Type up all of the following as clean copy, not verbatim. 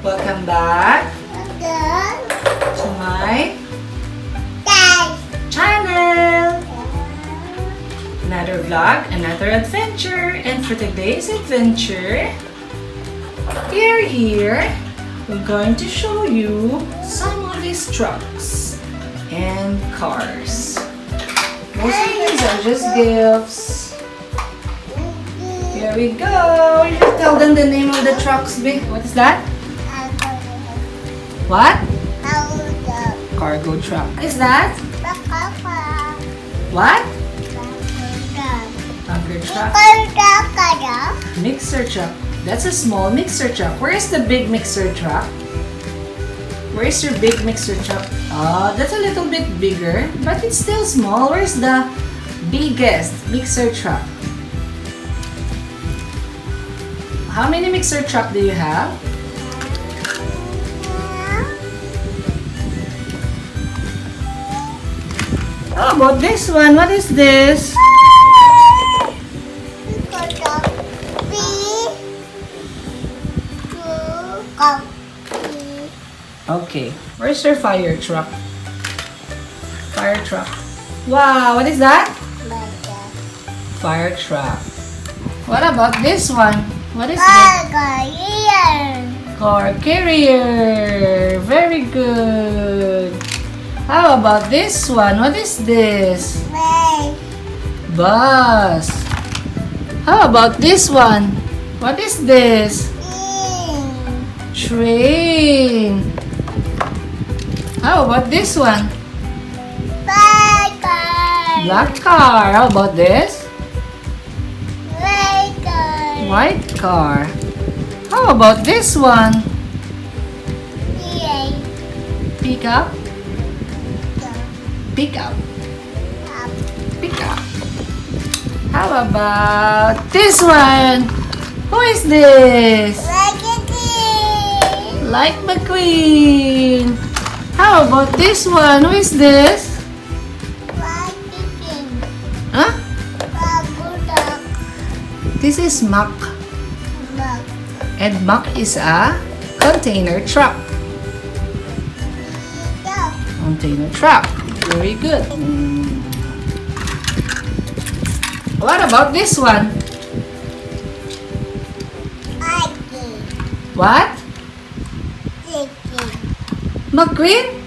Welcome back to my channel. Another vlog, another adventure. And for today's adventure, here, we're going to show you some of these trucks and cars. Most of these are just gifts. Here we go. You can tell them the name of the trucks. What is that? What? Cargo truck. What is that? What? Tanker truck. Mixer truck. That's a small mixer truck. Where is the big mixer truck? Where is your big mixer truck? Oh, that's a little bit bigger, but it's still small. Where's the biggest mixer truck? How many mixer truck do you have? How about this one? What is this? Okay. Where's your fire truck? Fire truck. Wow, what is that? Fire truck. What about this one? What is this? Car carrier. Very good. How about this one? What is this? Bus. How about this one? What is this? Train. How about this one? Black car. How about this? White car. How about this one? Pickup. Pickup. Pickup. How about this one? Who is this? Like McQueen. How about this one? Who is this? Huh? This is Mack. And Mack is a container truck. Container truck. Very good. What about this one? What? McQueen?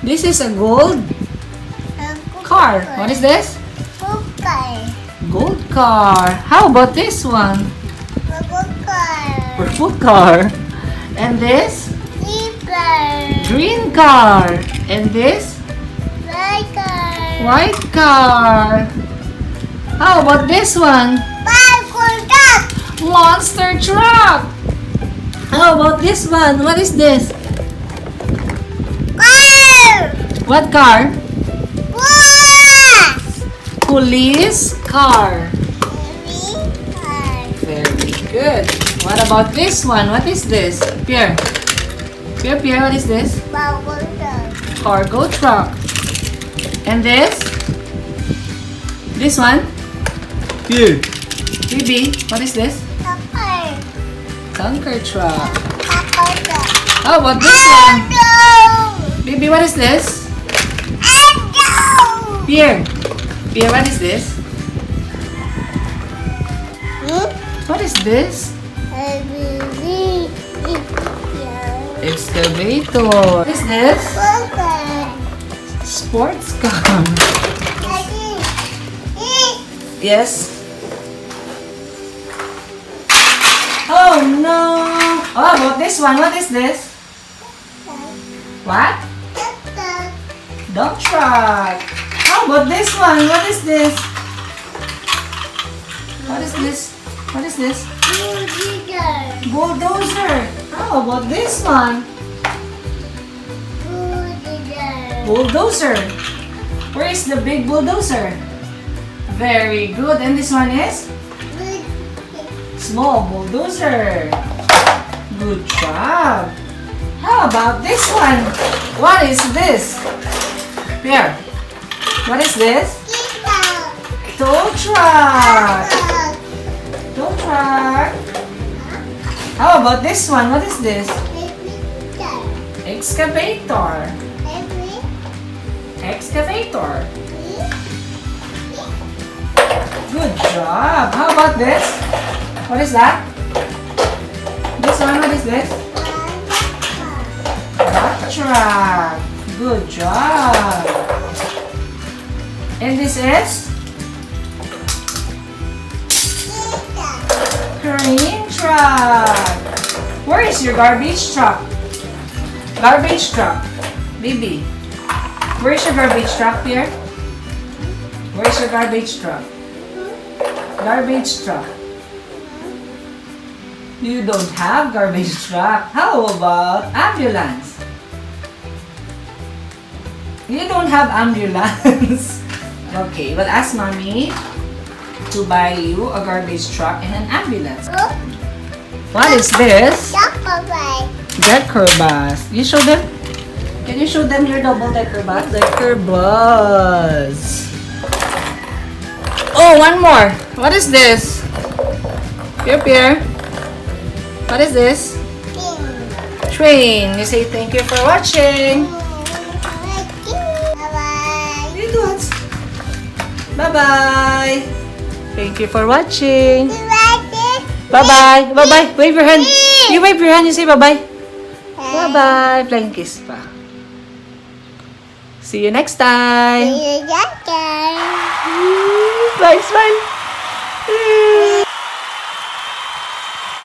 This is a gold car. What is this? Gold car. How about this one? Purple car. And this? Green car. And this? White car. How about this one? Monster truck. How about this one? What is this? What car? Police car. Very good. What about this one? What is this? Pierre. Pierre, what is this? Cargo truck. And this? This one? Pierre. Bibi, what is this? Tanker truck. How about this one? Bibi, what is this? Pierre, what is this? What is this? Excavator. What is this? Sports car. Yes. Oh no! How about this one? What is this? What? Dump truck. How about this one? What is this? What is this? What is this? Bulldozer. How about this one? Bulldozer. Where is the big bulldozer? Very good. And this one is? Small bulldozer. Good job. How about this one? What is this? Pierre, what is this? Tow truck. Tow truck. How about this one? What is this? Excavator. Excavator. Good job. How about this? What is that? This one, what is this? Dump truck. Good job. And this is? Crane truck. Where is your garbage truck? Garbage truck. Baby. Where is your garbage truck, Pierre? Where is your garbage truck? Garbage truck. You don't have garbage truck. How about ambulance? You don't have ambulance. Okay, well ask mommy to buy you a garbage truck and an ambulance. What is this? Decker bus. You show them? Can you show them your double decker bus? Decker bus. Oh, one more. What is this? Pierre. What is this? Train. You say thank you for watching. Bye-bye. You do it. Bye-bye. Thank you for watching. Bye-bye. Bye-bye. Wave your hand. You wave your hand. You say bye-bye. Bye-bye. Flying kiss pa. See you next time. See you next time. Smile, smile.